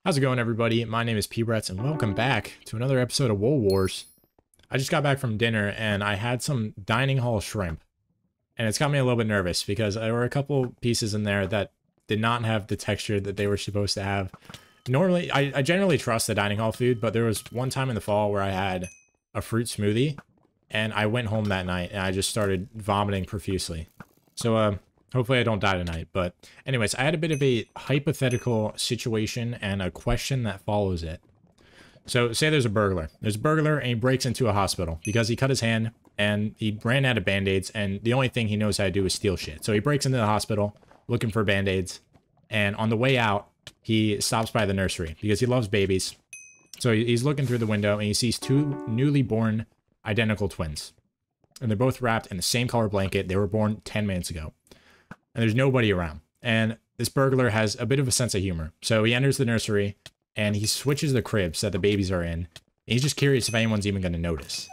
How's it going, everybody? My name is P-Bretts, and welcome back to another episode of Woolwars. I just got back from dinner, and I had some dining hall shrimp, and it's got me a little bit nervous because there were a couple pieces in there that did not have the texture that they were supposed to have. Normally, I generally trust the dining hall food, but there was one time in the fall where I had a fruit smoothie, and I went home that night, and I just started vomiting profusely. So, hopefully I don't die tonight. But anyways, I had a bit of a hypothetical situation and a question that follows it. So say there's a burglar. There's a burglar and he breaks into a hospital because he cut his hand and he ran out of band-aids, and the only thing he knows how to do is steal shit. So he breaks into the hospital looking for band-aids, and on the way out, he stops by the nursery because he loves babies. So he's looking through the window and he sees two newly born identical twins. And they're both wrapped in the same color blanket. They were born 10 minutes ago. And there's nobody around. And this burglar has a bit of a sense of humor. So he enters the nursery and he switches the cribs that the babies are in. And he's just curious if anyone's even going to notice.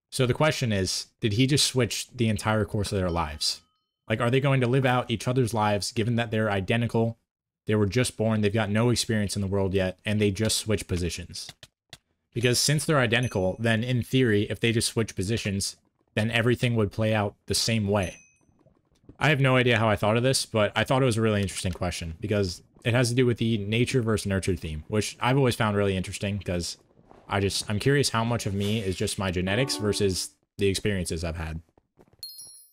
So the question is, did he just switch the entire course of their lives? Like, are they going to live out each other's lives given that they're identical? They were just born, they've got no experience in the world yet, and they just switch positions. Because since they're identical, then in theory, if they just switch positions, then everything would play out the same way. I have no idea how I thought of this, but I thought it was a really interesting question because it has to do with the nature versus nurture theme, which I've always found really interesting because I'm curious how much of me is just my genetics versus the experiences I've had.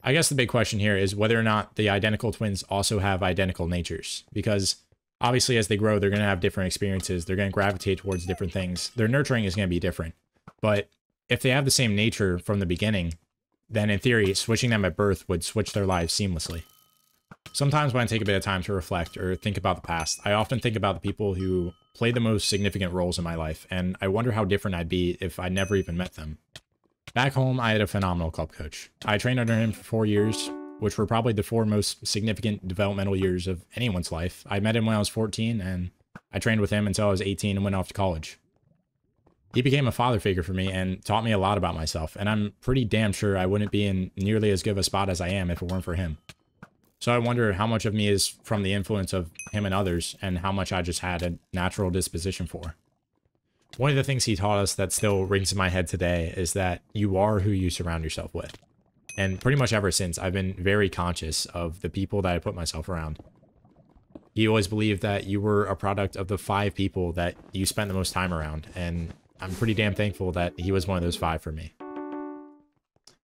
I guess the big question here is whether or not the identical twins also have identical natures, because obviously as they grow, they're going to have different experiences. They're going to gravitate towards different things. Their nurturing is going to be different. But if they have the same nature from the beginning, then in theory, switching them at birth would switch their lives seamlessly. Sometimes when I take a bit of time to reflect or think about the past, I often think about the people who played the most significant roles in my life, and I wonder how different I'd be if I never even met them. Back home, I had a phenomenal club coach. I trained under him for 4 years, which were probably the 4 most significant developmental years of anyone's life. I met him when I was 14, and I trained with him until I was 18 and went off to college. He became a father figure for me and taught me a lot about myself, and I'm pretty damn sure I wouldn't be in nearly as good of a spot as I am if it weren't for him. So I wonder how much of me is from the influence of him and others, and how much I just had a natural disposition for. One of the things he taught us that still rings in my head today is that you are who you surround yourself with. And pretty much ever since, I've been very conscious of the people that I put myself around. He always believed that you were a product of the 5 people that you spent the most time around, and I'm pretty damn thankful that he was one of those 5 for me.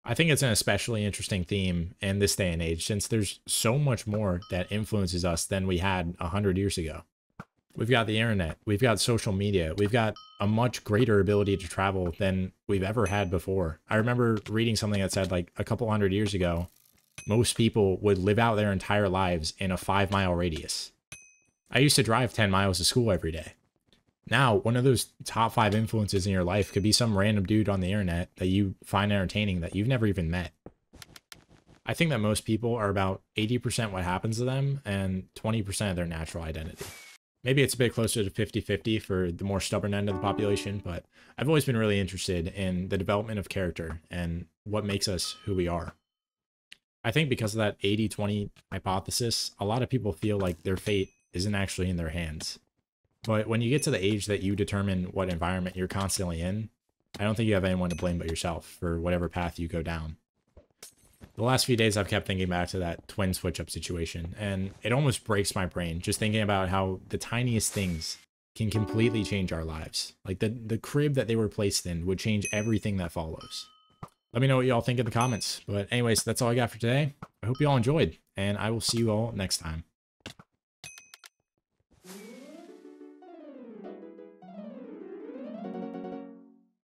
I think it's an especially interesting theme in this day and age, since there's so much more that influences us than we had 100 years ago. We've got the internet, we've got social media, we've got a much greater ability to travel than we've ever had before. I remember reading something that said like a couple 100 years ago, most people would live out their entire lives in a 5-mile radius. I used to drive 10 miles to school every day. Now, one of those top 5 influences in your life could be some random dude on the internet that you find entertaining that you've never even met. I think that most people are about 80% what happens to them and 20% of their natural identity. Maybe it's a bit closer to 50-50 for the more stubborn end of the population, but I've always been really interested in the development of character and what makes us who we are. I think because of that 80-20 hypothesis, a lot of people feel like their fate isn't actually in their hands. But when you get to the age that you determine what environment you're constantly in, I don't think you have anyone to blame but yourself for whatever path you go down. The last few days I've kept thinking back to that twin switch-up situation, and it almost breaks my brain just thinking about how the tiniest things can completely change our lives. Like the crib that they were placed in would change everything that follows. Let me know what y'all think in the comments. But anyways, that's all I got for today. I hope you all enjoyed, and I will see you all next time.